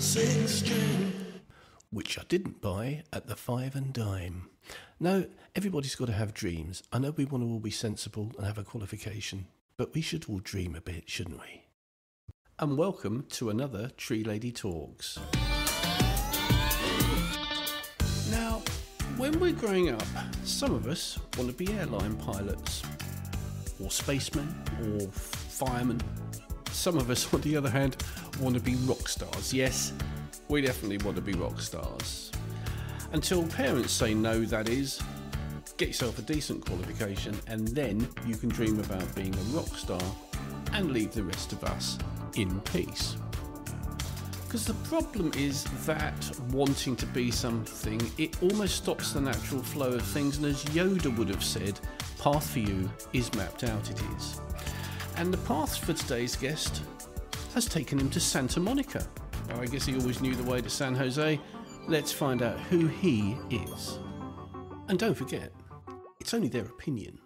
six string, which I didn't buy at the five and dime. No, everybody's got to have dreams. I know we want to all be sensible and have a qualification, but we should all dream a bit, shouldn't we? And welcome to another Tree Lady Talks. Now, when we're growing up, some of us want to be airline pilots, or spacemen, or firemen. Some of us, on the other hand, want to be rock stars. Yes, we definitely want to be rock stars. Until parents say no, that is. Get yourself a decent qualification and then you can dream about being a rock star and leave the rest of us in peace. Because the problem is that wanting to be something, it almost stops the natural flow of things, and as Yoda would have said, path for you is mapped out, it is. And the path for today's guest has taken him to Santa Monica. Now, I guess he always knew the way to San Jose. Let's find out who he is. And don't forget, it's only their opinion.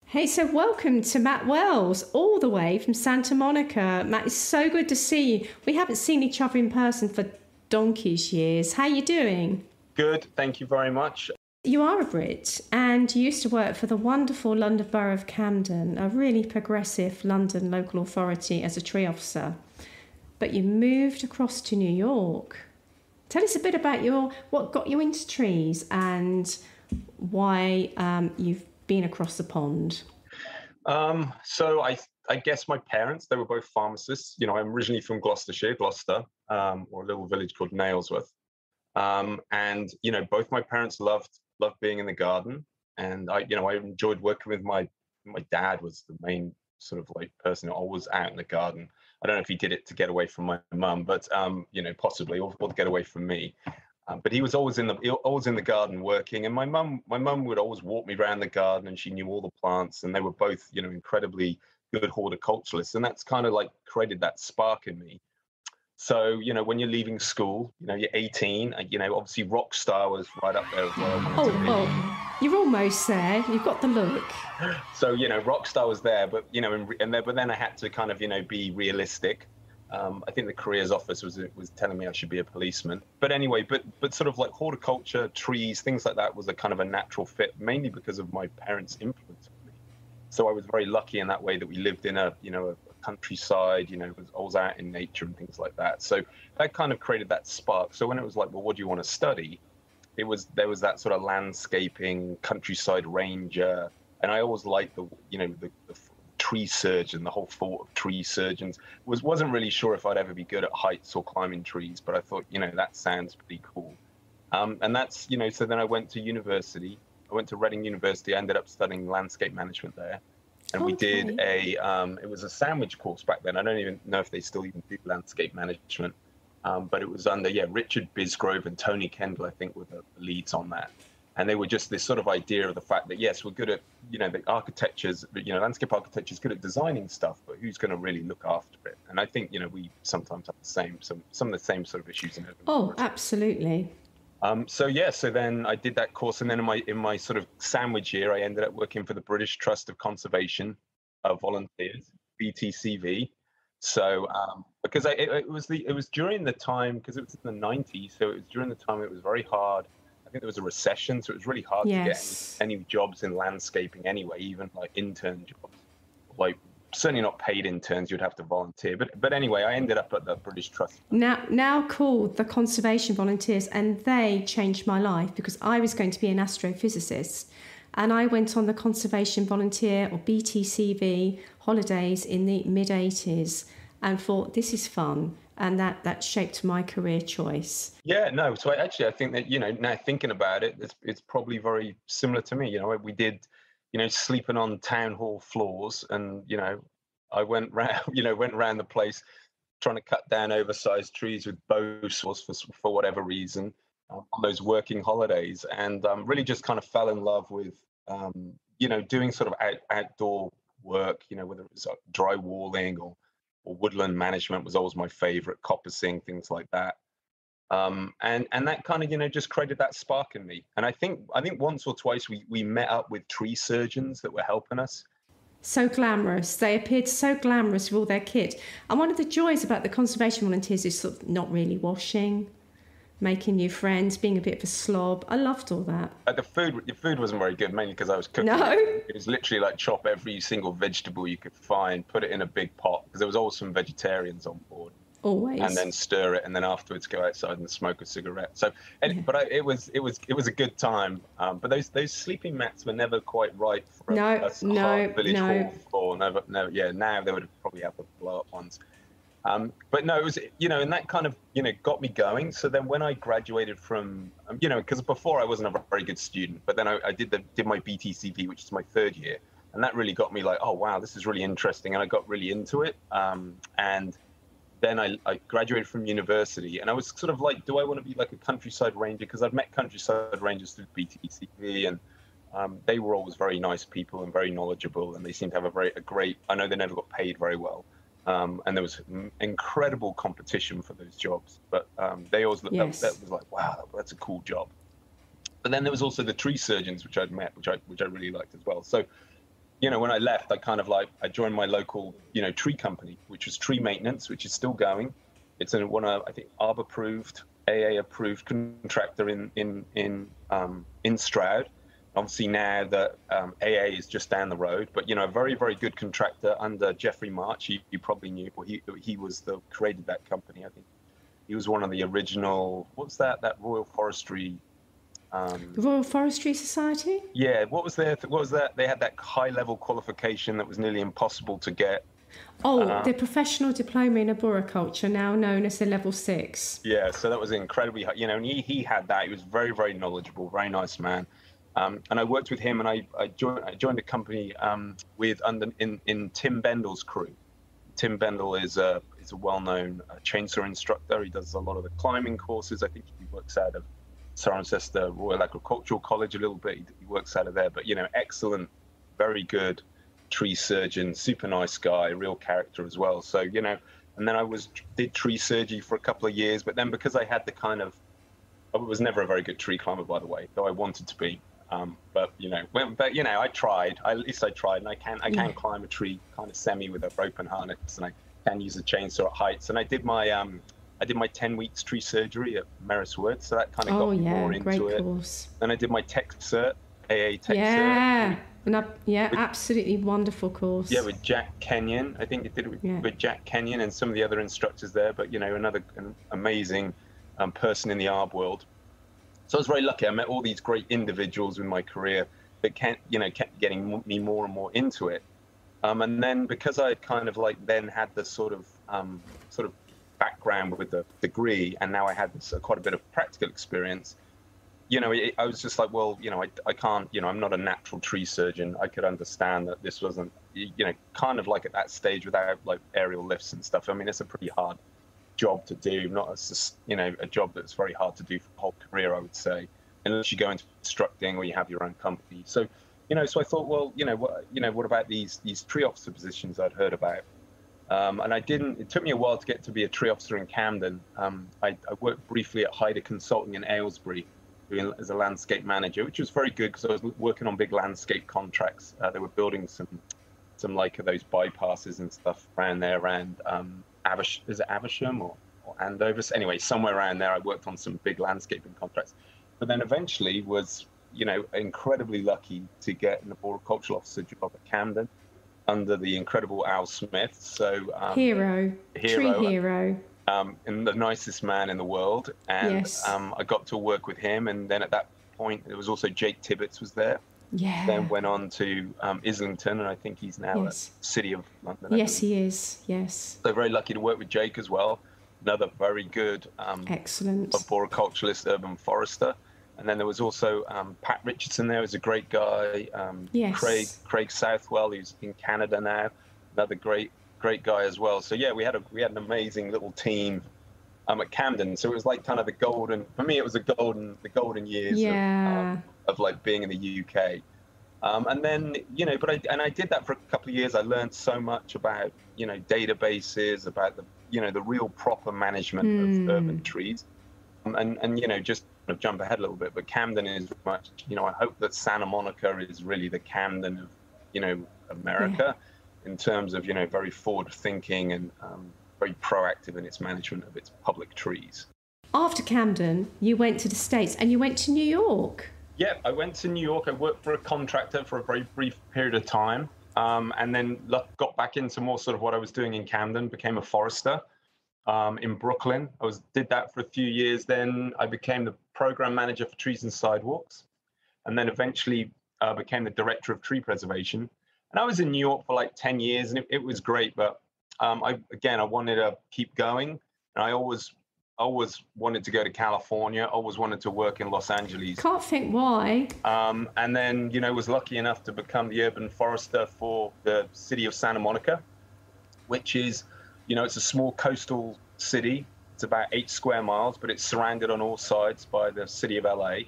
Hey, so welcome to Matt Wells, all the way from Santa Monica. Matt, it's so good to see you. We haven't seen each other in person for donkey's years. How are you doing? Good, thank you very much. You are a Brit and you used to work for the wonderful London Borough of Camden, a really progressive London local authority as a tree officer. But you moved across to New York. Tell us a bit about what got you into trees and why you've been across the pond. So I guess my parents, they were both pharmacists. You know, I'm originally from Gloucestershire, Gloucester, or a little village called Nailsworth. And, you know, both my parents loved being in the garden. And I enjoyed working with my dad was the main sort of like person always out in the garden. I don't know if he did it to get away from my mum, but, possibly, or to get away from me. But he was always in the garden working, and my mum would always walk me around the garden, and she knew all the plants, and they were both, incredibly good horticulturalists, and that's kind of like created that spark in me. So, when you're leaving school, you're 18, obviously rock star was right up there as well. You're almost there. You've got the look. So, rock star was there, but, but then I had to kind of, be realistic. I think the careers office was telling me I should be a policeman. But anyway, but sort of like horticulture, trees, things like that was a kind of a natural fit, mainly because of my parents' influence on me. So I was very lucky in that way that we lived in a countryside, was always out in nature and things like that. So that kind of created that spark. So when it was like, well, what do you want to study? There was that sort of landscaping, countryside ranger. And I always liked the tree surgeon, the whole thought of tree surgeons. Wasn't really sure if I'd ever be good at heights or climbing trees, but I thought, that sounds pretty cool. And that's, so then I went to university. I went to Reading University. I ended up studying landscape management there. And we did it was a sandwich course back then. I don't even know if they still even do landscape management. But it was under, Richard Bisgrove and Tony Kendall, I think, were the leads on that. And they were just this sort of idea of the fact that, yes, we're good at, the architectures, landscape architecture is good at designing stuff, but who's going to really look after it? And I think, we sometimes have some of the same sort of issues in urban forestry. Absolutely. So then I did that course. And then in my sort of sandwich year, I ended up working for the British Trust of Conservation Volunteers, BTCV. So because it was during the time, because it was in the 90s, so it was during the time it was very hard. I think there was a recession, so it was really hard to get any jobs in landscaping anyway, even like intern jobs. Like certainly not paid interns, you'd have to volunteer. But anyway, I ended up at the British Trust. Now called the Conservation Volunteers, and they changed my life because I was going to be an astrophysicist. And I went on the Conservation Volunteer, or BTCV, holidays in the mid-'80s and thought, this is fun. And that shaped my career choice. Yeah, no. So I think that, now thinking about it, it's probably very similar to me. We did, sleeping on town hall floors, and, I went round the place trying to cut down oversized trees with bow saws for whatever reason on those working holidays, and really just kind of fell in love with, doing sort of outdoor work, whether it was drywalling or woodland management was always my favorite, coppicing, things like that. And that kind of, just created that spark in me. And I think once or twice we met up with tree surgeons that were helping us. So glamorous. They appeared so glamorous with all their kit. And one of the joys about the conservation volunteers is sort of not really washing, making new friends, being a bit of a slob. I loved all that. The food wasn't very good, mainly because I was cooking. No. It was literally like chop every single vegetable you could find, put it in a big pot, because there was always some vegetarians on board. Always. And then stir it, and then afterwards go outside and smoke a cigarette. So, but it was a good time. But those sleeping mats were never quite right for a hard village hall floor. No, yeah. Now they would probably have the blow-up ones. But no, it was, and that kind of, got me going. So then when I graduated from, because before I wasn't a very good student, but then I did my BTCV, which is my third year, and that really got me like, oh wow, this is really interesting, and I got really into it. And then I graduated from university, and I was sort of like, do I want to be like a countryside ranger? Because I've met countryside rangers through BTCV, and they were always very nice people and very knowledgeable, and they seemed to have a great. I know they never got paid very well, and there was incredible competition for those jobs. But they always looked, that was like, wow, that's a cool job. But then there was also the tree surgeons, which I'd met, which I really liked as well. So, when I left, I joined my local, tree company, which was tree maintenance, which is still going. It's I think, ARB-approved, AA-approved contractor in Stroud. Obviously now that AA is just down the road, but a very, very good contractor under Jeffrey March. You probably knew, well, he was created that company. I think he was one of the original. What's that Royal Forestry? The Royal Forestry Society? Yeah, what was that? They had that high-level qualification that was nearly impossible to get. Oh, the Professional Diploma in Arboriculture, now known as the Level 6. Yeah, so that was incredibly high. And he had that. He was very, very knowledgeable, very nice man. And I worked with him, and I joined a company in Tim Bendell's crew. Tim Bendell is a well-known chainsaw instructor. He does a lot of the climbing courses. I think he works out of Cirencester Royal Agricultural College a little bit. He works out of there, but excellent, very good tree surgeon, super nice guy, real character as well. So and then I did tree surgery for a couple of years, but then because I had I was never a very good tree climber, by the way, though I wanted to be. But I tried. At least I tried, and I can climb a tree kind of semi with a rope and harness, and I can use a chainsaw at heights. And I did my 10 weeks tree surgery at Merriswood, so that kind of got me more into it. Course. Then I did my tech cert, AA tech cert. Absolutely wonderful course. Yeah, with Jack Kenyon. I think it did it with Jack Kenyon and some of the other instructors there, but another amazing person in the ARB world. So I was very lucky. I met all these great individuals in my career that kept getting me more and more into it. And then because I kind of then had this sort of background with the degree, and now I had quite a bit of practical experience, I was just like, well, I can't, I'm not a natural tree surgeon. I could understand that this wasn't, kind of like at that stage without like aerial lifts and stuff. I mean, it's a pretty hard job to do, not as a job that's very hard to do for the whole career, I would say, unless you go into instructing or you have your own company. So, so I thought, well, what about these tree officer positions I'd heard about? And it took me a while to get to be a tree officer in Camden. I worked briefly at Hyder Consulting in Aylesbury as a landscape manager, which was very good because I was working on big landscape contracts. They were building some like those bypasses and stuff around there, around is it Aversham or Andover? Anyway, somewhere around there, I worked on some big landscaping contracts. But then eventually was, incredibly lucky to get an Arboricultural Officer job at Camden under the incredible Al Smith. So tree hero. And the nicest man in the world. And yes. I got to work with him. And then at that point, there was also Jake Tibbetts was there. Yeah. Then went on to Islington, and I think he's now at City of London. Yes, he is. Yes. So very lucky to work with Jake as well. Another very good, excellent arboriculturalist, urban forester. And then there was also Pat Richardson there, who's a great guy. Yes. Craig Southwell, who's in Canada now, another great guy as well. So yeah, we had an amazing little team at Camden. So it was like kind of for me it was the golden years of like being in the UK. And then, I did that for a couple of years. I learned so much about, databases, about the real proper management of urban trees. And just jump ahead a little bit, but Camden is much, I hope that Santa Monica is really the Camden America in terms of, very forward thinking and very proactive in its management of its public trees. After Camden, you went to the States and you went to New York. Yeah, I went to New York. I worked for a contractor for a very brief period of time, and then got back into more sort of what I was doing in Camden, became a forester in Brooklyn. Did that for a few years. Then I became the program manager for trees and sidewalks, and then eventually became the director of tree preservation. And I was in New York for like 10 years, and it was great. But I wanted to keep going, and I always wanted to go to California, always wanted to work in Los Angeles. Can't think why. And then, was lucky enough to become the urban forester for the city of Santa Monica, which is, it's a small coastal city. It's about 8 square miles, but it's surrounded on all sides by the city of LA.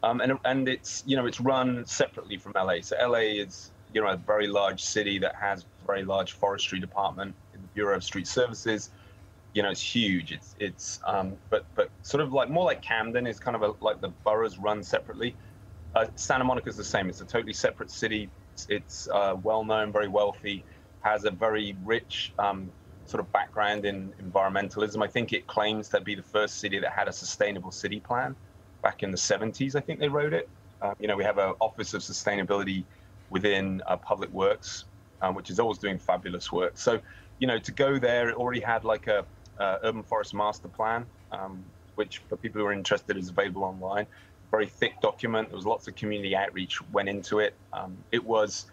And it's, it's run separately from LA. So LA is, a very large city that has a very large forestry department in the Bureau of Street Services. It's huge. But sort of like more like Camden is kind of like the boroughs run separately. Santa Monica is the same. It's a totally separate city. It's well known, very wealthy, has a very rich sort of background in environmentalism. I think it claims to be the first city that had a sustainable city plan back in the 70s. I think they wrote it. We have an Office of Sustainability within Public Works, which is always doing fabulous work. So, to go there, it already had like a urban forest master plan, which for people who are interested is available online. Very thick document. There was lots of community outreach went into it. It was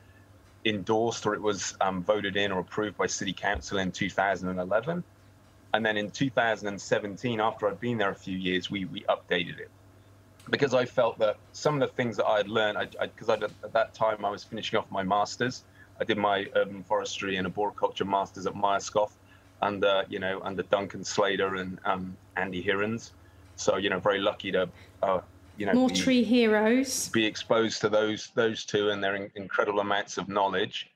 endorsed, or it was voted in or approved by City Council in 2011. And then in 2017, after I'd been there a few years, we updated it. Because I felt that some of the things that I had learned, because at that time I was finishing off my master's. I did my urban forestry and arboriculture masters at Myerscough under Duncan Slater and Andy Hirons. So, very lucky to, more tree heroes. Be exposed to those two and their incredible amounts of knowledge.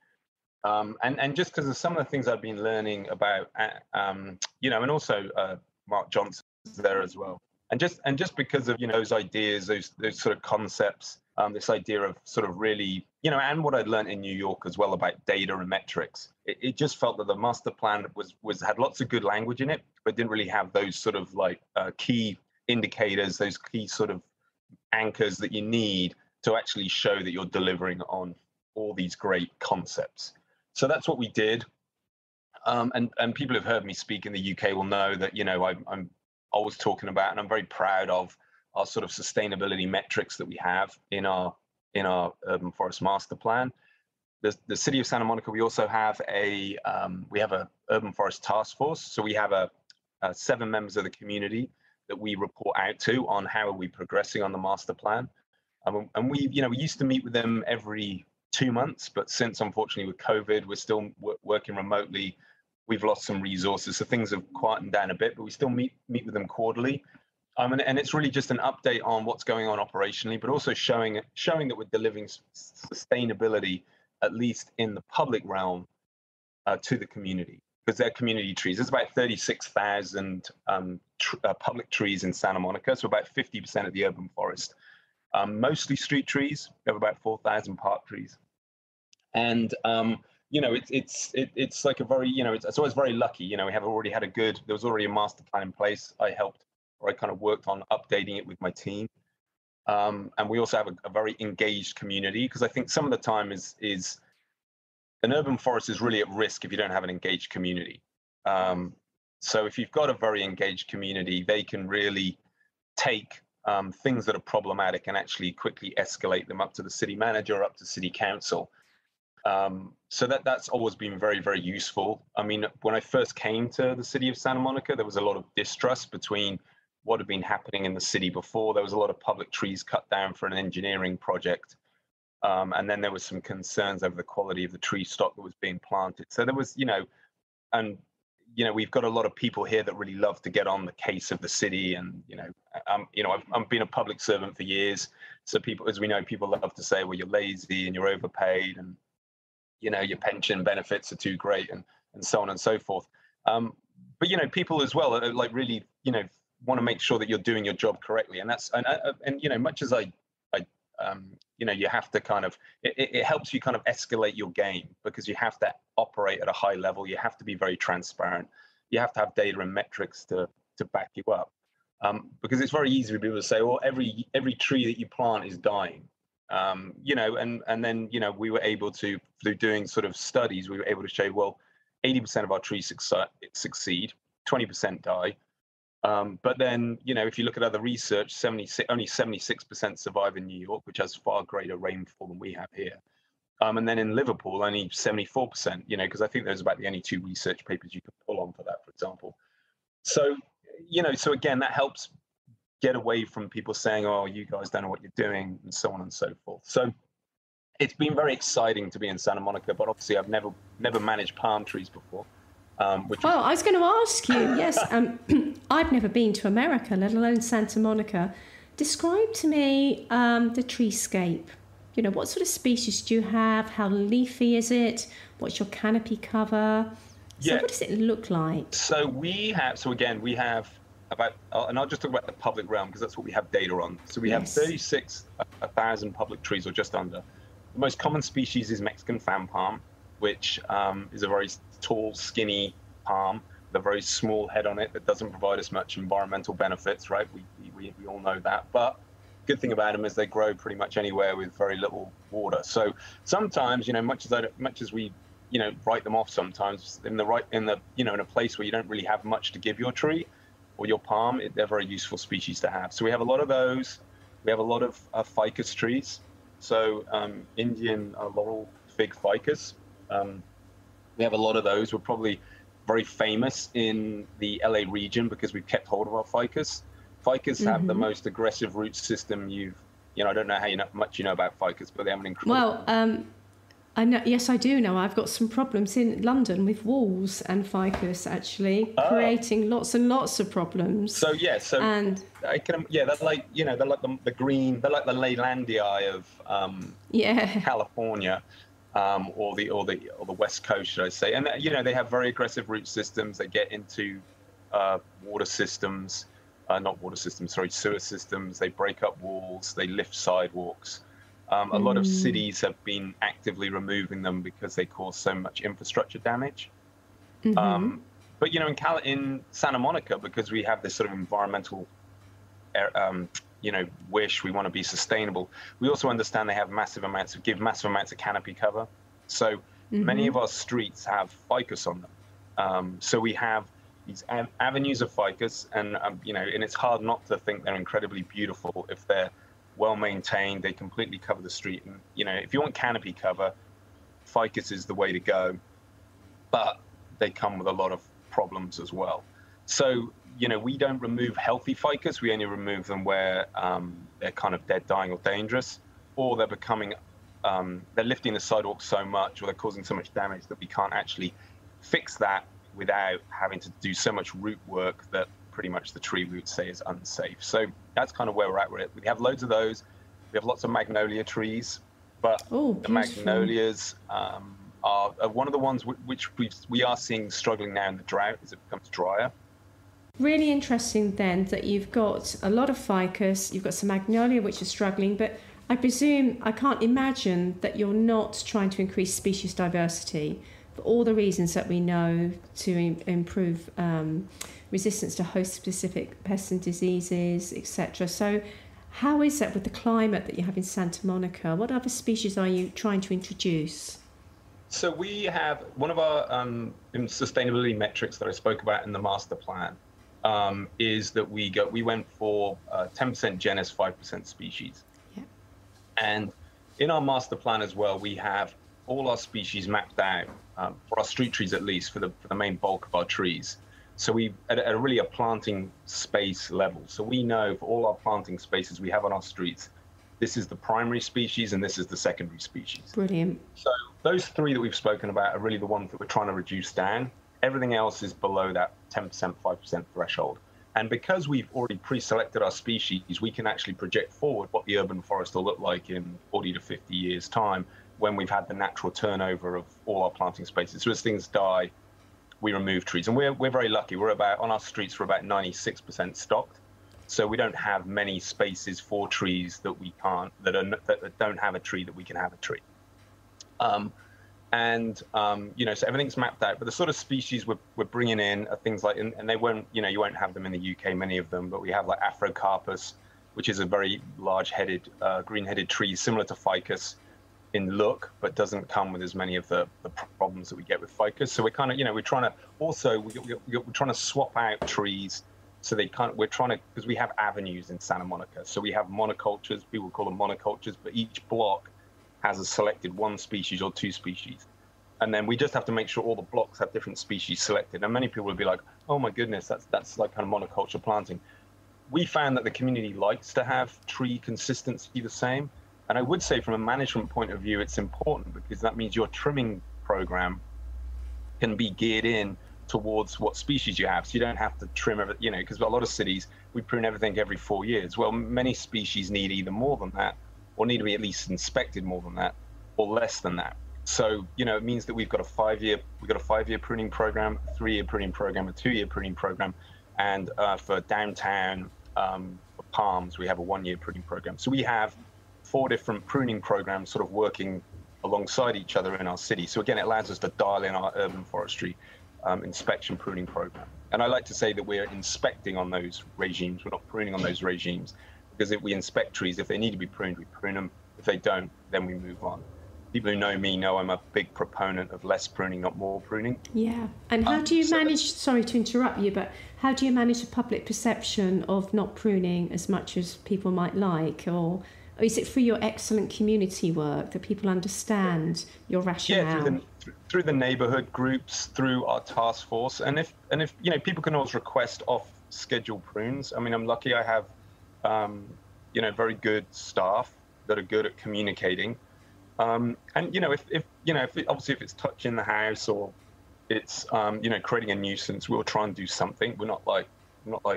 And just because of some of the things I've been learning about, and also Mark Johnson's there as well. And just because of, those ideas, those sort of concepts, this idea of sort of really, and what I'd learned in New York as well about data and metrics, it just felt that the master plan had lots of good language in it, but didn't really have those sort of like key indicators, those key sort of anchors that you need to actually show that you're delivering on all these great concepts. So that's what we did. And people who've heard me speak in the UK will know that, I'm always talking about, and I'm very proud of our sort of sustainability metrics that we have in our urban forest master plan. The city of Santa Monica, we also have a urban forest task force. So we have 7 members of the community that we report out to on how are we progressing on the master plan. And we used to meet with them every 2 months, but since unfortunately with COVID, we're still working remotely. We've lost some resources, so things have quietened down a bit, but we still meet with them quarterly. And it's really just an update on what's going on operationally, but also showing that we're delivering sustainability, at least in the public realm, to the community, because they're community trees. There's about 36,000 public trees in Santa Monica, so about 50% of the urban forest. Mostly street trees. We have about 4,000 park trees, and it's like a very, it's always very lucky. We have already had there was already a master plan in place. I kind of worked on updating it with my team. And we also have a very engaged community, because I think some of the time is an urban forest is really at risk if you don't have an engaged community. So if you've got a very engaged community, they can really take things that are problematic and actually quickly escalate them up to the city manager, up to city council. So that's always been very, very useful. I mean, when I first came to the city of Santa Monica, there was a lot of distrust between what had been happening in the city before. There was a lot of public trees cut down for an engineering project. And then there was some concerns over the quality of the tree stock that was being planted. So there was, we've got a lot of people here that really love to get on the case of the city. And, I've been a public servant for years. So people, as we know, people love to say, well, you're lazy and you're overpaid and, your pension benefits are too great and so on and so forth. But, people as well are like really, want to make sure that you're doing your job correctly. And that's, and much as I you have to kind of, it helps you kind of escalate your game, because you have to operate at a high level. You have to be very transparent. You have to have data and metrics to back you up. Because it's very easy for people to say, well, every tree that you plant is dying. And then, we were able to, through doing sort of studies, we were able to show, well, 80% of our trees succeed, 20% die. But then, if you look at other research, only 76% survive in New York, which has far greater rainfall than we have here. And then in Liverpool, only 74%, because I think those are about the only 2 research papers you could pull on for that, for example. So, so again, that helps get away from people saying, oh, you guys don't know what you're doing, and so on and so forth. So it's been very exciting to be in Santa Monica, but obviously I've never managed palm trees before. I was going to ask you, yes, I've never been to America, let alone Santa Monica. Describe to me the treescape. What sort of species do you have? How leafy is it? What's your canopy cover? So what does it look like? So we have about, and I'll just talk about the public realm because that's what we have data on. So we have 36,000 public trees, or just under. The most common species is Mexican fan palm, which is a very tall, skinny palm with a very small head on it that doesn't provide us much environmental benefits, right? We all know that. But good thing about them is they grow pretty much anywhere with very little water. So sometimes, much as we write them off sometimes in a place where you don't really have much to give your tree or your palm, they're very useful species to have. So we have a lot of those. We have a lot of ficus trees. So Indian laurel fig ficus. We have a lot of those. We're probably very famous in the LA region because we've kept hold of our ficus. Ficus have the most aggressive root system I don't know how much you know about ficus, but they have an incredible... Well, I know, yes, I do know. I've got some problems in London with walls and ficus, actually, creating lots and lots of problems. So they're like the green, they're like the Leylandii of California, or the West Coast, should I say? And they have very aggressive root systems. They get into water systems, sewer systems. They break up walls. They lift sidewalks. A lot of cities have been actively removing them because they cause so much infrastructure damage. But in Santa Monica, because we have this sort of environmental, wish, we want to be sustainable. We also understand they have massive amounts of canopy cover. So many of our streets have ficus on them. So we have these avenues of ficus, and and it's hard not to think they're incredibly beautiful if they're well maintained. They completely cover the street, and if you want canopy cover, ficus is the way to go, but they come with a lot of problems as well. So we don't remove healthy ficus. We only remove them where they're kind of dead, dying, or dangerous, or they're becoming they're lifting the sidewalk so much, or they're causing so much damage that we can't actually fix that without having to do so much root work that pretty much the tree we would say is unsafe. So that's kind of where we're at with it. We have loads of those. We have lots of magnolia trees, but the magnolias are one of the ones which we are seeing struggling now in the drought as it becomes drier. Really interesting then that you've got a lot of ficus, you've got some magnolia which are struggling, but I can't imagine that you're not trying to increase species diversity for all the reasons that we know to improve resistance to host-specific pests and diseases, etc. So how is that with the climate that you have in Santa Monica? What other species are you trying to introduce? So we have one of our sustainability metrics that I spoke about in the master plan is that we went for 10% genus, 5% species. Yeah. And in our master plan as well, we have all our species mapped out for our street trees, at least for the main bulk of our trees. So we at a planting space level. So we know for all our planting spaces we have on our streets, this is the primary species and this is the secondary species. Brilliant. So those three that we've spoken about are really the ones that we're trying to reduce down. Everything else is below that 10%, 5% threshold. And because we've already pre-selected our species, we can actually project forward what the urban forest will look like in 40 to 50 years' time when we've had the natural turnover of all our planting spaces. So as things die, we remove trees. And we're very lucky. On our streets, we're about 96% stocked. So we don't have many spaces for trees that we can't, that don't have a tree that we can have a tree. So everything's mapped out, but the sort of species we're bringing in are things like, and they won't, you won't have them in the UK, many of them, but we have like Afrocarpus, which is a very large-headed, green-headed tree, similar to ficus in look, but doesn't come with as many of the problems that we get with ficus. So we're kind of, we're trying to also, we're trying to swap out trees. So we're trying to, because we have avenues in Santa Monica. So we have monocultures, people call them monocultures, but each block has a selected one species or two species. And then we just have to make sure all the blocks have different species selected. And many people would be like, oh my goodness, that's like kind of monoculture planting. We found that the community likes to have tree consistency the same. And I would say from a management point of view, it's important because that means your trimming program can be geared in towards what species you have. So you don't have to trim everything, because a lot of cities, we prune everything every 4 years. Well, many species need either more than that or need to be at least inspected more than that or less than that. So, it means that we've got a 5-year pruning program, a 3-year pruning program, a 2-year pruning program. And for downtown, for palms, we have a 1-year pruning program. So we have 4 different pruning programs sort of working alongside each other in our city. So again, it allows us to dial in our urban forestry inspection pruning program. And I like to say that we're inspecting on those regimes. We're not pruning on those regimes, because if we inspect trees, if they need to be pruned, we prune them. If they don't, then we move on. People who know me know I'm a big proponent of less pruning, not more pruning. Yeah. And how do you manage, sorry to interrupt you, but how do you manage the public perception of not pruning as much as people might like? Or is it through your excellent community work that people understand your rationale? Yeah, through the neighborhood groups, through our task force. And if people can always request off schedule prunes. I mean, I'm lucky I have, very good staff that are good at communicating. And if it's touching the house or it's creating a nuisance, we'll try and do something. We're not like,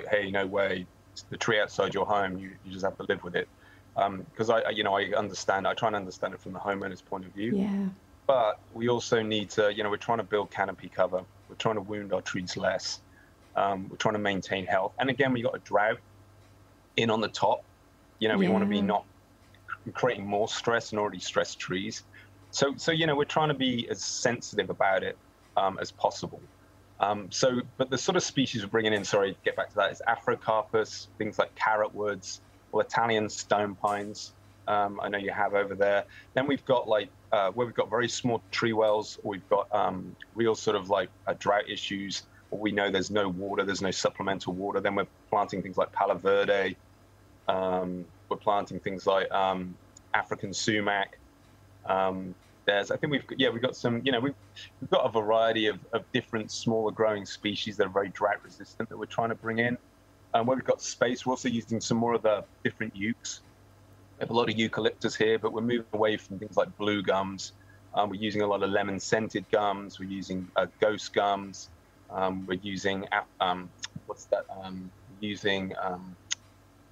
hey, no way, it's the tree outside your home, you just have to live with it. Because I understand, I try and understand it from the homeowner's point of view. Yeah. But we also need to, we're trying to build canopy cover. We're trying to wound our trees less. We're trying to maintain health. And again, we got a drought in on the top. We want to be not creating more stress and already stressed trees. So we're trying to be as sensitive about it as possible. But the sort of species we're bringing in, sorry, to get back to that, is Afrocarpus, things like carrotwoods, or Italian stone pines. I know you have over there. Then we've got where we've got very small tree wells, or we've got real sort of drought issues, or we know there's no water, there's no supplemental water. Then we're planting things like Palo Verde. We're planting things like African sumac. We've got some, we've got a variety of different smaller growing species that are very drought resistant that we're trying to bring in. Where we've got space, we're also using some more of the different ukes. We have a lot of eucalyptus here, but we're moving away from things like blue gums. We're using a lot of lemon-scented gums. We're using ghost gums. We're using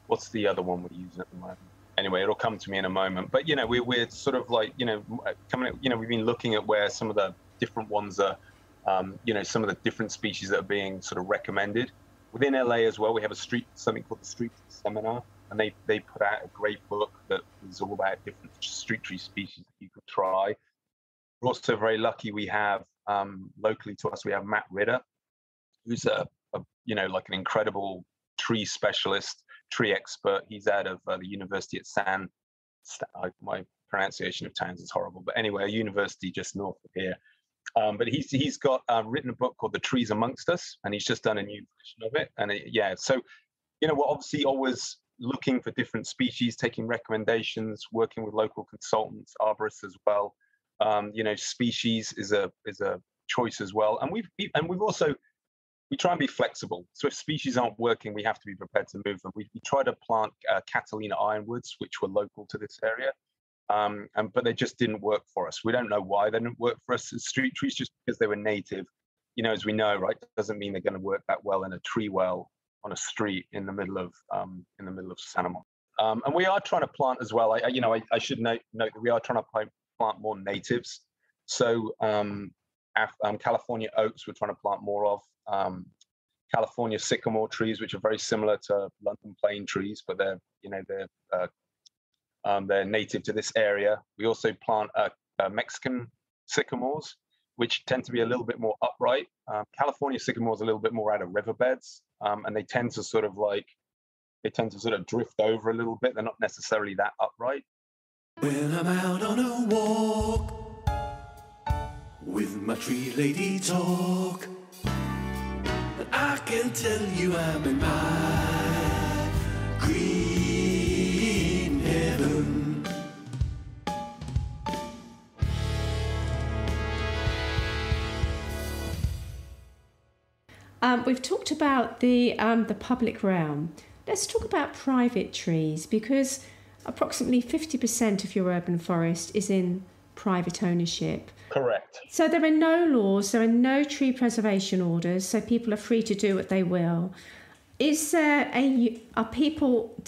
what's the other one we're using at the moment? Anyway, it'll come to me in a moment. But we're sort of we've been looking at where some of the different ones are, some of the different species that are being sort of recommended. Within LA as well, we have something called the Street Seminar, and they put out a great book that is all about different street tree species that you could try. We're also very lucky. We have locally to us, we have Matt Ritter, who's an incredible tree specialist, tree expert. He's out of the University at my pronunciation of towns is horrible, but anyway, a university just north of here. But he's got written a book called The Trees Amongst Us, and he's just done a new version of it. And so we're obviously always looking for different species, taking recommendations, working with local consultants, arborists as well. Species is a choice as well. And we try and be flexible. So if species aren't working, we have to be prepared to move them. We try to plant Catalina ironwoods, which were local to this area. But they just didn't work for us. We don't know why they didn't work for us as street trees, just because they were native. As we know, right, doesn't mean they're going to work that well in a tree well on a street in the middle of Santa Monica. And we are trying to plant as well. I should note that we are trying to plant more natives. So California oaks we're trying to plant more of. California sycamore trees, which are very similar to London plane trees, but they're native to this area. We also plant Mexican sycamores, which tend to be a little bit more upright. California sycamores are a little bit more out of riverbeds, and they tend to sort of drift over a little bit. They're not necessarily that upright. When I'm out on a walk with my tree lady talk, and I can tell you I'm in my green heaven. We've talked about the public realm. Let's talk about private trees, because approximately 50% of your urban forest is in private ownership. Correct. So there are no laws, there are no tree preservation orders, so people are free to do what they will. Do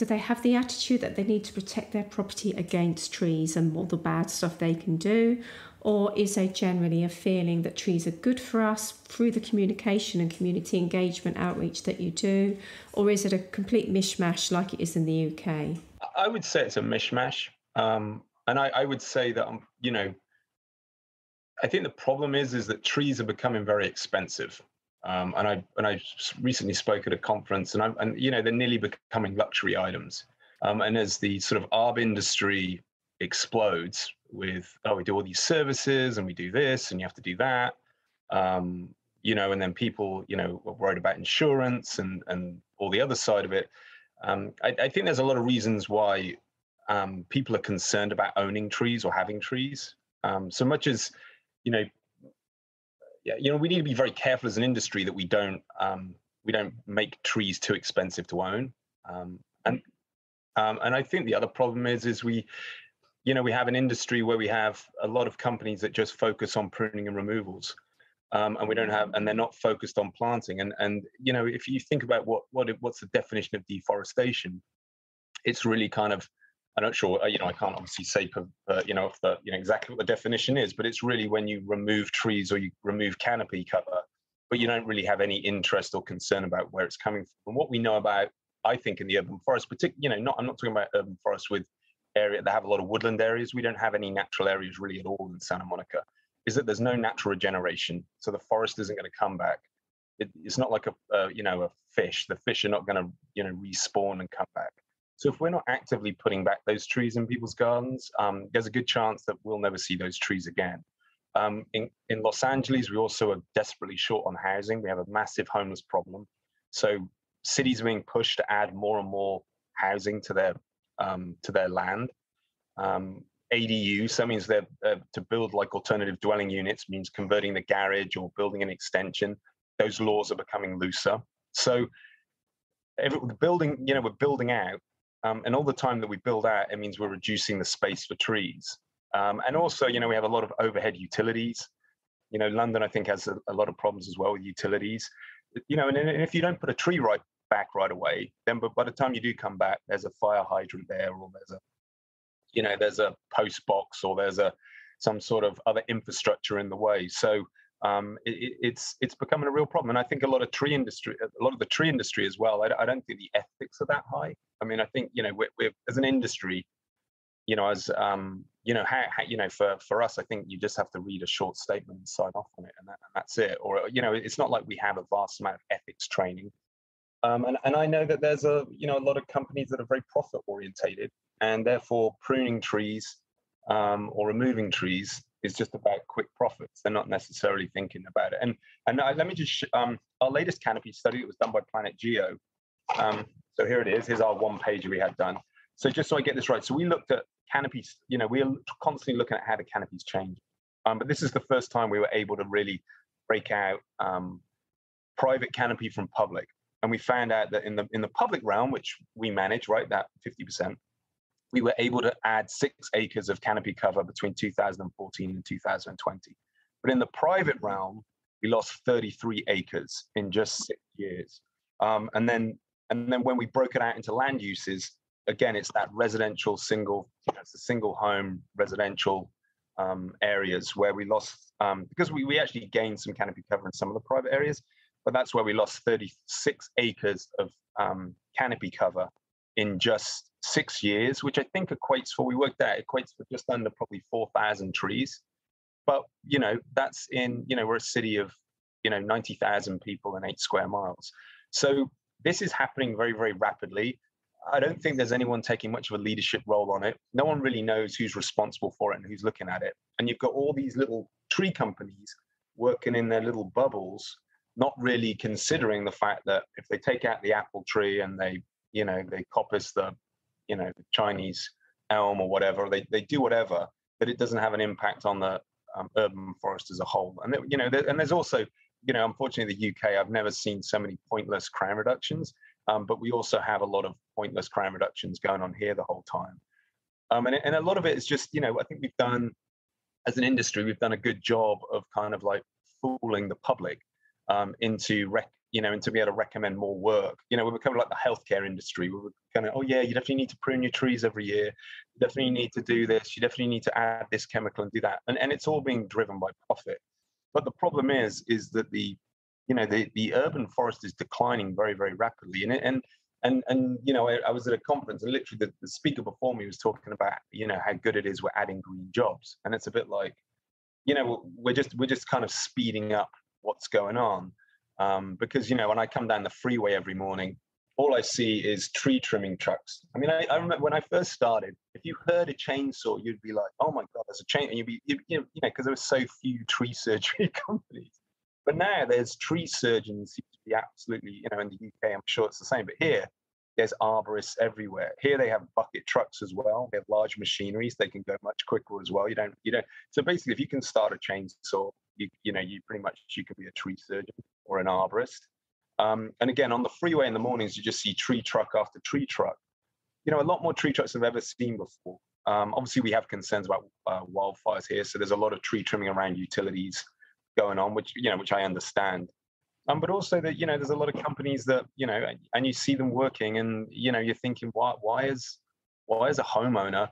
they have the attitude that they need to protect their property against trees and all the bad stuff they can do? Or is there generally a feeling that trees are good for us through the communication and community engagement outreach that you do? Or is it a complete mishmash like it is in the UK? I would say it's a mishmash. And I would say that, I think the problem is that trees are becoming very expensive. And I recently spoke at a conference, and they're nearly becoming luxury items. And as the sort of ARB industry explodes with, we do all these services and we do this and you have to do that, and then people, are worried about insurance and all the other side of it. I think there's a lot of reasons why people are concerned about owning trees or having trees. So much as, we need to be very careful as an industry that we don't make trees too expensive to own. And I think the other problem is we have an industry where we have a lot of companies that just focus on pruning and removals. And they're not focused on planting. And if you think about what's the definition of deforestation, it's really kind of, I'm not sure, I can't obviously say, exactly what the definition is, but it's really when you remove trees or you remove canopy cover, but you don't really have any interest or concern about where it's coming from. And what we know about, I think, in the urban forest, I'm not talking about urban forests with area that have a lot of woodland areas. We don't have any natural areas really at all in Santa Monica. Is that there's no natural regeneration, so the forest isn't going to come back. It's not like a fish. The fish are not going to respawn and come back. So if we're not actively putting back those trees in people's gardens, there's a good chance that we'll never see those trees again. In Los Angeles, we also are desperately short on housing. We have a massive homeless problem. So cities are being pushed to add more and more housing to their land. ADU, so that means to build like alternative dwelling units means converting the garage or building an extension. Those laws are becoming looser. So we're building out, and all the time that we build out, it means we're reducing the space for trees. And also, we have a lot of overhead utilities. London, I think, has a lot of problems as well with utilities. And if you don't put a tree back right away, then by the time you do come back, there's a fire hydrant there, or there's a post box, or there's some sort of other infrastructure in the way. So it's becoming a real problem. And I think a lot of the tree industry as well, I don't think the ethics are that high. I mean, I think, we're as an industry, for us, I think you just have to read a short statement and sign off on it, and that's it. Or, it's not like we have a vast amount of ethics training. And I know that there's a lot of companies that are very profit orientated, and therefore pruning trees or removing trees is just about quick profits. They're not necessarily thinking about it. And let me just our latest canopy study that was done by Planet Geo. So here it is. Here's our one page we had done. So just so I get this right, so we looked at canopies. We are constantly looking at how the canopies change. But this is the first time we were able to really break out private canopy from public. And we found out that in the public realm, which we manage, right, that 50%, we were able to add 6 acres of canopy cover between 2014 and 2020. But in the private realm, we lost 33 acres in just 6 years. And then when we broke it out into land uses, again, it's that residential single home residential areas where we lost, because we actually gained some canopy cover in some of the private areas. but that's where we lost 36 acres of canopy cover in just 6 years, which I think equates for, we worked out, equates for just under probably 4,000 trees. But, that's in, we're a city of, 90,000 people and 8 square miles. So this is happening very, very rapidly. I don't think there's anyone taking much of a leadership role on it. No one really knows who's responsible for it and who's looking at it. And you've got all these little tree companies working in their little bubbles, not really considering the fact that if they take out the apple tree and they coppice the Chinese elm or whatever, they do whatever, that it doesn't have an impact on the urban forest as a whole. And and there's also, unfortunately, the UK, I've never seen so many pointless crime reductions, but we also have a lot of pointless crime reductions going on here the whole time. And a lot of it is just, I think we've done, as an industry, we've done a good job of kind of like fooling the public into be able to recommend more work. We're becoming like the healthcare industry. We're kind of, oh yeah, you definitely need to prune your trees every year. You definitely need to do this. You definitely need to add this chemical and do that. And it's all being driven by profit. But the problem is that the urban forest is declining very, very rapidly. And I was at a conference and literally the speaker before me was talking about, how good it is we're adding green jobs. And it's a bit like, we're just kind of speeding up what's going on. Because, when I come down the freeway every morning, all I see is tree trimming trucks. I mean, I remember when I first started, if you heard a chainsaw, you'd be like, oh my God, there's a chain. And because there were so few tree surgery companies. But now there's tree surgeons seem to be absolutely, in the UK, I'm sure it's the same. But here, there's arborists everywhere. Here they have bucket trucks as well. They have large machineries. They can go much quicker as well. You don't. So basically, if you can start a chainsaw, you can be a tree surgeon or an arborist. And again, on the freeway in the mornings, you just see tree truck after tree truck. A lot more tree trucks than I've ever seen before. Obviously, we have concerns about wildfires here, so there's a lot of tree trimming around utilities going on, which I understand. But also that there's a lot of companies that and you see them working, and you're thinking, why is a homeowner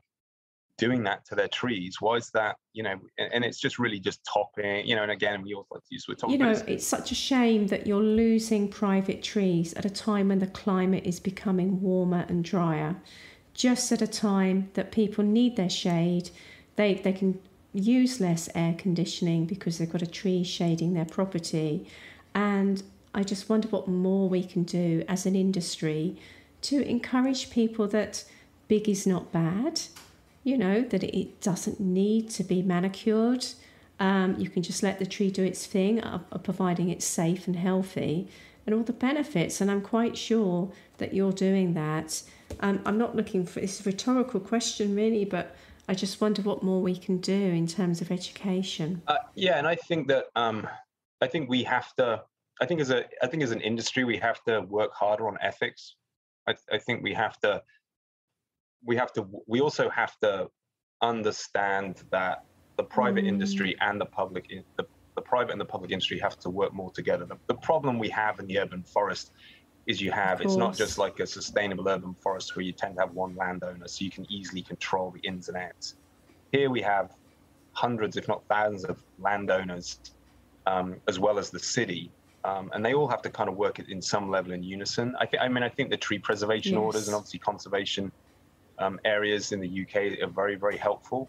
doing that to their trees? Why is that? And it's just really just topping. And again, we also like to use with topping. It's such a shame that you're losing private trees at a time when the climate is becoming warmer and drier. Just at a time that people need their shade, they can use less air conditioning because they've got a tree shading their property. And I just wonder what more we can do as an industry to encourage people that big is not bad, that it doesn't need to be manicured. You can just let the tree do its thing, providing it's safe and healthy and all the benefits. And I'm quite sure that you're doing that. I'm not looking for, it's a rhetorical question really, but I just wonder what more we can do in terms of education. And I think that I think we have to. I think as an industry, we have to work harder on ethics. I think we also have to understand that the private industry and the public, the private and the public industry have to work more together. The problem we have in the urban forest is it's not just like a sustainable urban forest where you tend to have one landowner, so you can easily control the ins and outs. Here we have hundreds, if not thousands, of landowners, as well as the city. And they all have to kind of work in some level in unison. I think the tree preservation orders and obviously conservation areas in the UK are very, very helpful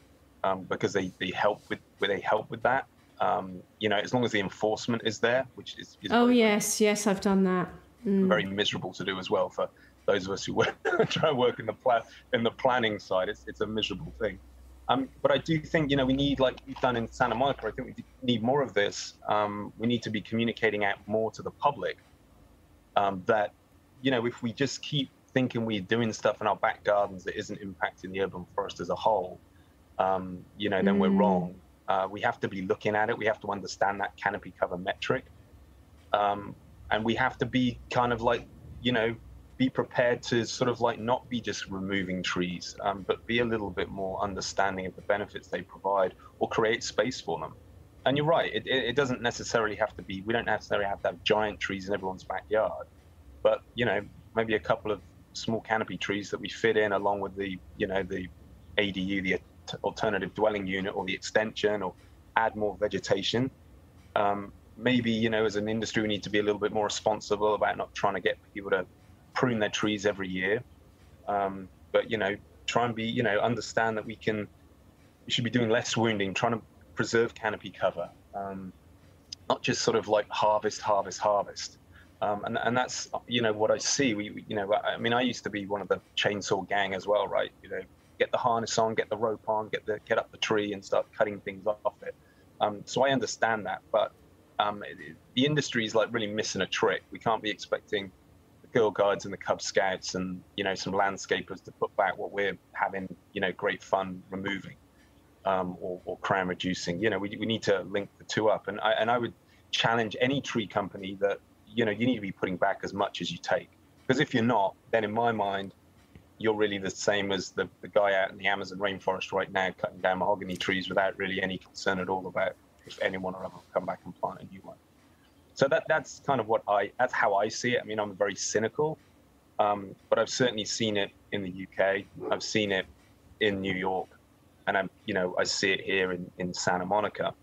because they help with that. As long as the enforcement is there, which is yes, I've done that. Very miserable to do as well for those of us who try to work in the planning side. It's a miserable thing. But I do think, we need, like we've done in Santa Monica, I think we need more of this. We need to be communicating out more to the public that, if we just keep thinking we're doing stuff in our back gardens that isn't impacting the urban forest as a whole, then we're wrong. We have to be looking at it. We have to understand that canopy cover metric. And we have to be kind of like, be prepared to sort of like not be just removing trees, but be a little bit more understanding of the benefits they provide or create space for them. And you're right, it doesn't necessarily have to be, we don't necessarily have to have giant trees in everyone's backyard, but, maybe a couple of small canopy trees that we fit in along with the ADU, the alternative dwelling unit or the extension, or add more vegetation. maybe, you know, as an industry, we need to be a little bit more responsible about not trying to get people to prune their trees every year. But, you know, try and be, you know, understand that we should be doing less wounding, trying to preserve canopy cover, not just sort of like harvest. And that's, you know, what I see. You know, I mean, I used to be one of the chainsaw gang as well, right? You know, get the harness on, get the rope on, get up the tree and start cutting things off it. So I understand that, but the industry is like really missing a trick. We can't be expecting the Girl Guides and the Cub Scouts and, you know, some landscapers to put back what we're having, you know, great fun removing or crown reducing. You know, we need to link the two up. And I would challenge any tree company that, you know, you need to be putting back as much as you take. Because if you're not, then in my mind, you're really the same as the guy out in the Amazon rainforest right now cutting down mahogany trees without really any concern at all about if anyone will ever come back and plant a new one. So that's kind of that's how I see it. I mean, I'm very cynical, but I've certainly seen it in the UK. I've seen it in New York, and I see it here in Santa Monica.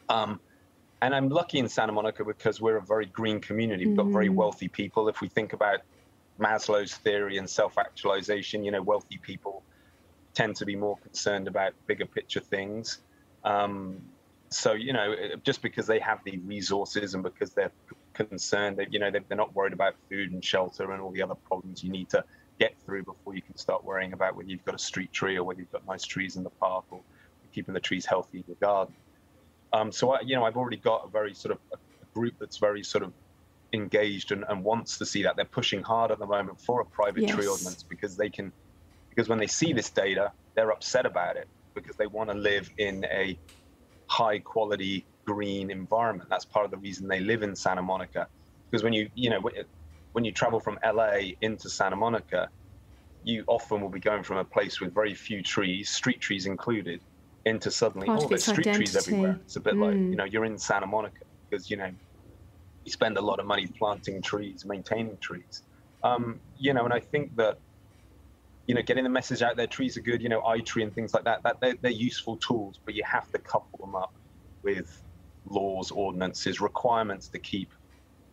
And I'm lucky in Santa Monica because we're a very green community. We've got very wealthy people. If we think about Maslow's theory and self-actualization, you know, wealthy people tend to be more concerned about bigger picture things. So, you know, just because they have the resources and because they're concerned that, you know, they're not worried about food and shelter and all the other problems you need to get through before you can start worrying about whether you've got a street tree or whether you've got nice trees in the park or keeping the trees healthy in your garden. So, I've already got a very sort of a group that's very sort of engaged and wants to see that. They're pushing hard at the moment for a private tree ordinance because when they see this data, they're upset about it because they want to live in a high quality green environment. That's part of the reason they live in Santa Monica. Because when you travel from LA into Santa Monica, you often will be going from a place with very few trees, street trees included, into suddenly, there's street trees everywhere. It's a bit like, you know, you're in Santa Monica because, you know, you spend a lot of money planting trees, maintaining trees. You know, and I think that, you know, getting the message out there, trees are good, you know, iTree and things like that, they're useful tools, but you have to couple them up with laws, ordinances, requirements to keep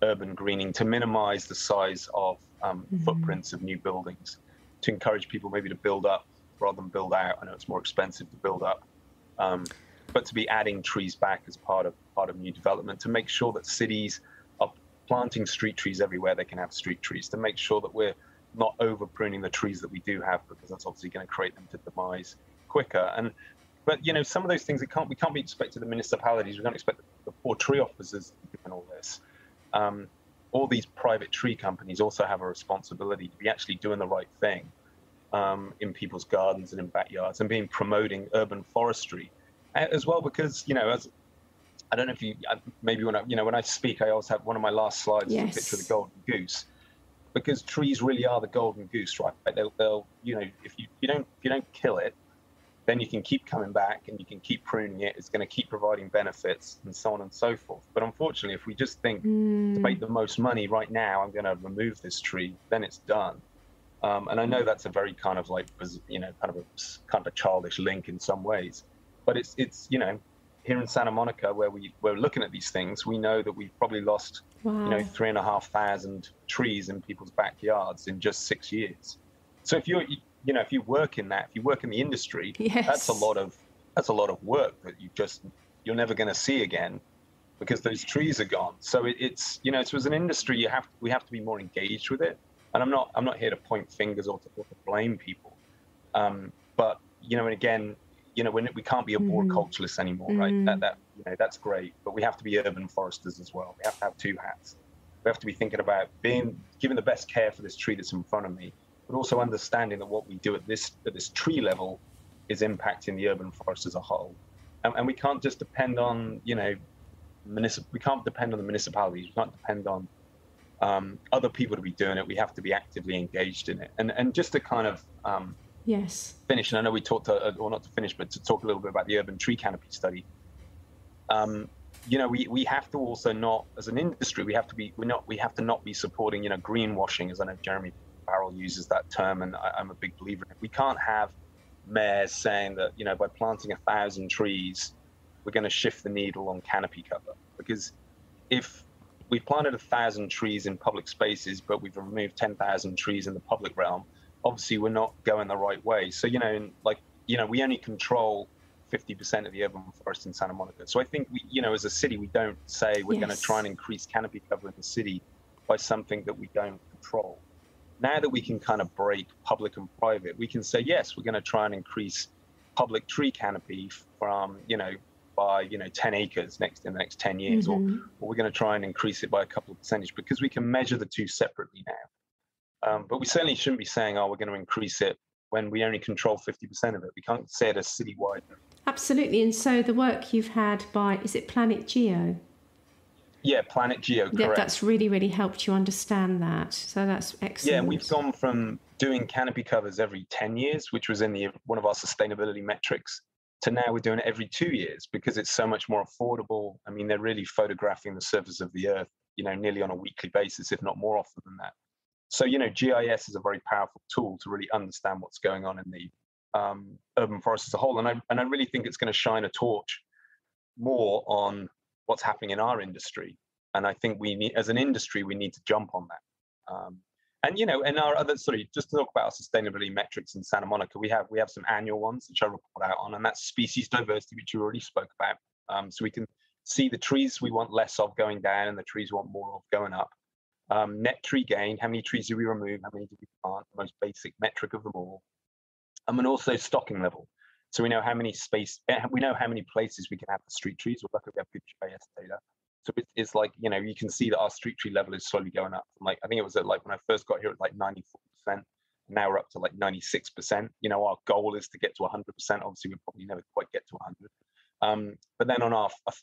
urban greening, to minimize the size of footprints of new buildings, to encourage people maybe to build up rather than build out. I know it's more expensive to build up, but to be adding trees back as part of new development, to make sure that cities are planting street trees everywhere they can have street trees, to make sure that we're not over pruning the trees that we do have, because that's obviously going to create them to demise quicker. But you know, some of those things we can't be expected the municipalities. We can't expect the poor tree officers to be doing all this. All these private tree companies also have a responsibility to be actually doing the right thing in people's gardens and in backyards, and promoting urban forestry as well. Because, you know, as I don't know if you maybe when I speak, I always have one of my last slides is a picture of the golden goose, because trees really are the golden goose, right? They'll you know, if you don't kill it, then you can keep coming back and you can keep pruning it. It's going to keep providing benefits and so on and so forth. But unfortunately, if we just think to make the most money right now, I'm going to remove this tree, then it's done. And I know that's a very kind of like, you know, kind of a childish link in some ways, but it's you know, here in Santa Monica where we're looking at these things, we know that we've probably lost, you know, 3,500 trees in people's backyards in just 6 years. So if you work in the industry, that's a lot of work that you're never going to see again, because those trees are gone. So it's you know, so as an industry, we have to be more engaged with it. And I'm not here to point fingers or to blame people, but you know, and again, you know, we can't be arboriculturists anymore, right? That you know, that's great, but we have to be urban foresters as well. We have to have two hats. We have to be thinking about giving the best care for this tree that's in front of me, but also understanding that what we do at this tree level is impacting the urban forest as a whole. And we can't just depend on, you know, we can't depend on the municipalities. We can't depend on other people to be doing it. We have to be actively engaged in it. And just to kind of finish, and I know we talked or not to finish, but to talk a little bit about the urban tree canopy study. You know, we have to also not, as an industry, we have to not be supporting, you know, greenwashing, as I know Jeremy Farrell uses that term, and I'm a big believer in it. We can't have mayors saying that, you know, by planting 1,000 trees, we're going to shift the needle on canopy cover, because if we've planted 1,000 trees in public spaces, but we've removed 10,000 trees in the public realm, obviously we're not going the right way. So, we only control 50% of the urban forest in Santa Monica. So I think as a city, we don't say we're going to try and increase canopy cover in the city by something that we don't control. Now that we can kind of break public and private, we can say, yes, we're going to try and increase public tree canopy from, by 10 acres in the next 10 years, or we're going to try and increase it by a couple of percentage, because we can measure the two separately now. But we certainly shouldn't be saying, we're going to increase it when we only control 50% of it. We can't say it as citywide. Absolutely. And so the work you've had is it Planet Geo? Yeah, Planet Geo, correct. Yeah, that's really, really helped you understand that. So that's excellent. Yeah, we've gone from doing canopy covers every 10 years, which was in one of our sustainability metrics, to now we're doing it every 2 years because it's so much more affordable. I mean, they're really photographing the surface of the earth, nearly on a weekly basis, if not more often than that. So, GIS is a very powerful tool to really understand what's going on in the urban forest as a whole. And I really think it's going to shine a torch more on what's happening in our industry. And I think as an industry, we need to jump on that. And our other, just to talk about our sustainability metrics in Santa Monica, we have some annual ones which I report out on, and that's species diversity, which you already spoke about. So we can see the trees we want less of going down and the trees we want more of going up. Net tree gain, how many trees do we remove, how many do we plant, the most basic metric of them all. And also stocking level. So we know how many places we can have the street trees. We're lucky we have good GIS data. So it's like, you can see that our street tree level is slowly going up. I think it was when I first got here, it was 94%. Now we're up to 96%. Our goal is to get to 100%. Obviously, we'll probably never quite get to 100. But then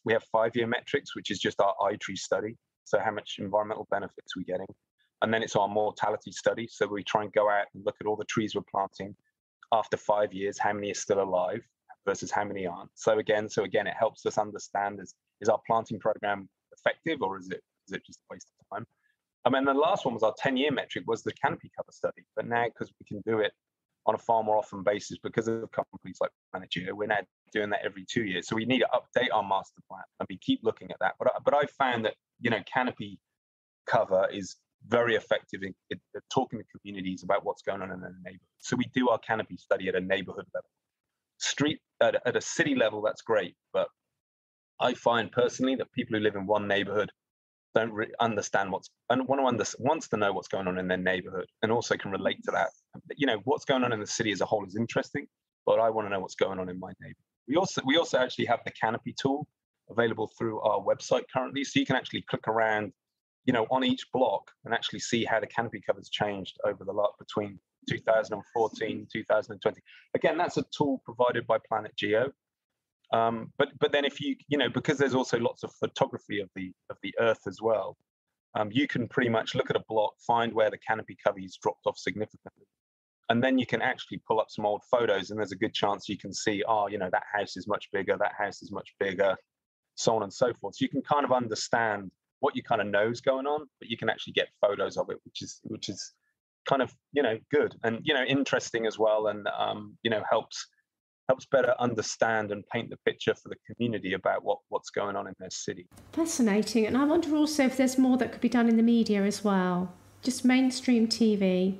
we have 5-year metrics, which is just our iTree study. So how much environmental benefits we're getting. And then it's our mortality study. So we try and go out and look at all the trees we're planting after 5 years, how many are still alive versus how many aren't. So again, it helps us understand, is our planting program effective, or is it just a waste of time? And then the last one was our 10-year metric, was the canopy cover study. But now, because we can do it on a far more often basis because of companies like Planet Geo, we're now doing that every 2 years. So we need to update our master plan, and we keep looking at that. But I found that canopy cover is very effective in talking to communities about what's going on in their neighborhood. So we do our canopy study at a neighborhood level. At a city level, that's great. But I find personally that people who live in one neighborhood don't really understand wants to know what's going on in their neighborhood, and also can relate to that. What's going on in the city as a whole is interesting, but I want to know what's going on in my neighborhood. We also actually have the canopy tool available through our website currently, so you can actually click around on each block and actually see how the canopy cover's changed over the lot between 2014, 2020. Again, that's a tool provided by Planet Geo. But then if because there's also lots of photography of the earth as well, you can pretty much look at a block, find where the canopy cover has dropped off significantly. And then you can actually pull up some old photos, and there's a good chance you can see, that house is much bigger, that house is much bigger, so on and so forth. So you can kind of understand what you kind of know is going on, but you can actually get photos of it, which is kind of good and interesting as well, and helps better understand and paint the picture for the community about what's going on in their city. Fascinating. And I wonder also if there's more that could be done in the media as well, just mainstream TV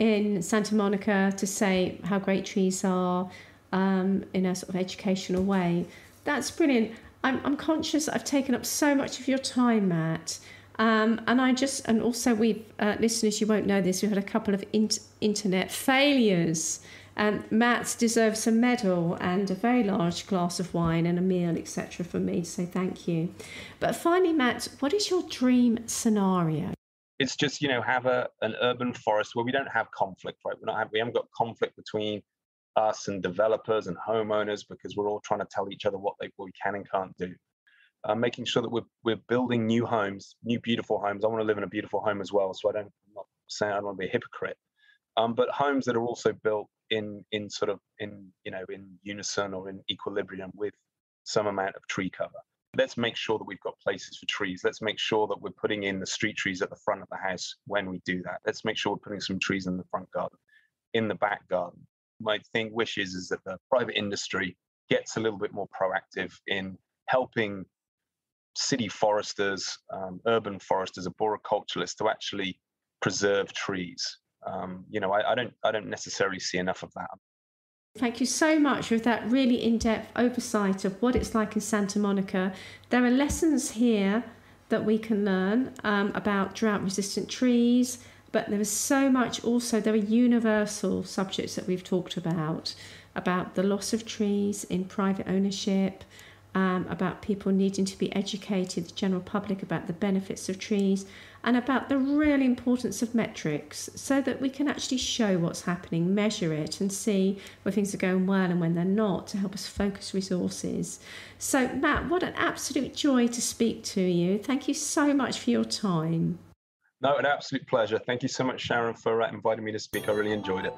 in Santa Monica to say how great trees are in a sort of educational way. That's brilliant. I'm conscious that I've taken up so much of your time, Matt. And also we've, listeners, you won't know this, we've had a couple of internet failures. Matt deserves a medal and a very large glass of wine and a meal, etc. from me to say thank you. But finally, Matt, what is your dream scenario? It's just, have an urban forest where we don't have conflict, right? We haven't got conflict between us and developers and homeowners, because we're all trying to tell each other what we can and can't do. Making sure that we're building new homes, new beautiful homes. I want to live in a beautiful home as well, so I'm not saying I don't want to be a hypocrite. But homes that are also built in unison or in equilibrium with some amount of tree cover. Let's make sure that we've got places for trees. Let's make sure that we're putting in the street trees at the front of the house when we do that. Let's make sure we're putting some trees in the front garden, in the back garden. My wish is that the private industry gets a little bit more proactive in helping city foresters, urban foresters, arboriculturalists to actually preserve trees. I don't necessarily see enough of that. Thank you so much for that really in-depth oversight of what it's like in Santa Monica. There are lessons here that we can learn about drought-resistant trees, but there is so much also, there are universal subjects that we've talked about the loss of trees in private ownership, about people needing to be educated, the general public, about the benefits of trees, and about the real importance of metrics so that we can actually show what's happening, measure it, and see where things are going well and when they're not, to help us focus resources. So, Matt, what an absolute joy to speak to you. Thank you so much for your time. No, an absolute pleasure. Thank you so much, Sharon, for inviting me to speak. I really enjoyed it.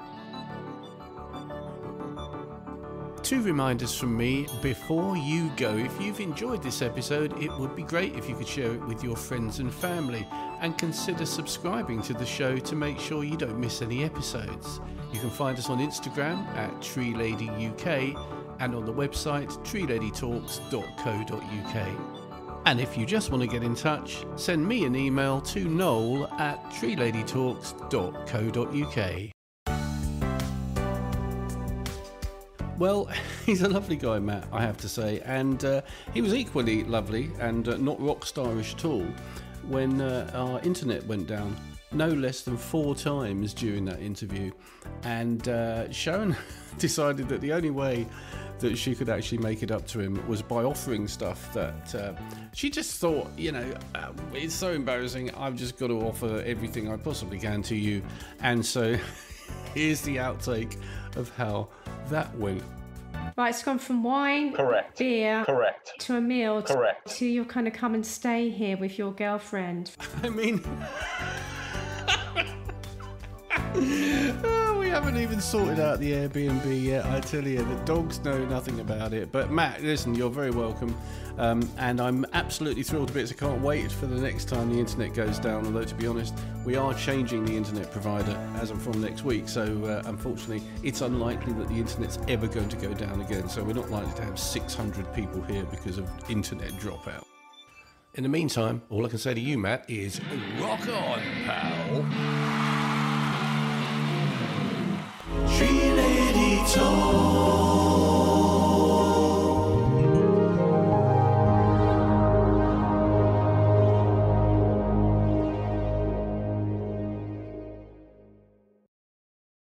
2 reminders from me before you go. If you've enjoyed this episode, it would be great if you could share it with your friends and family, and consider subscribing to the show to make sure you don't miss any episodes. You can find us on Instagram at TreeLadyUK and on the website treeladytalks.co.uk. And if you just want to get in touch, send me an email to noel@treeladytalks.co.uk. Well, he's a lovely guy, Matt, I have to say, and he was equally lovely and not rock starish at all when our internet went down, no less than 4 times during that interview. And Sharon decided that the only way that she could actually make it up to him was by offering stuff that she just thought, it's so embarrassing, I've just got to offer everything I possibly can to you. And so here's the outtake of how that went. Right, it's gone from wine, Correct. beer, Correct. to a meal, Correct. to you're kind of come and stay here with your girlfriend. I mean, we haven't even sorted out the Airbnb yet, I tell you. The dogs know nothing about it. But Matt, listen, you're very welcome. And I'm absolutely thrilled to bits. I can't wait for the next time the internet goes down. Although, to be honest, we are changing the internet provider as of from next week. So, unfortunately, it's unlikely that the internet's ever going to go down again. So we're not likely to have 600 people here because of internet dropout. In the meantime, all I can say to you, Matt, is rock on, pal. Tree Lady Talk.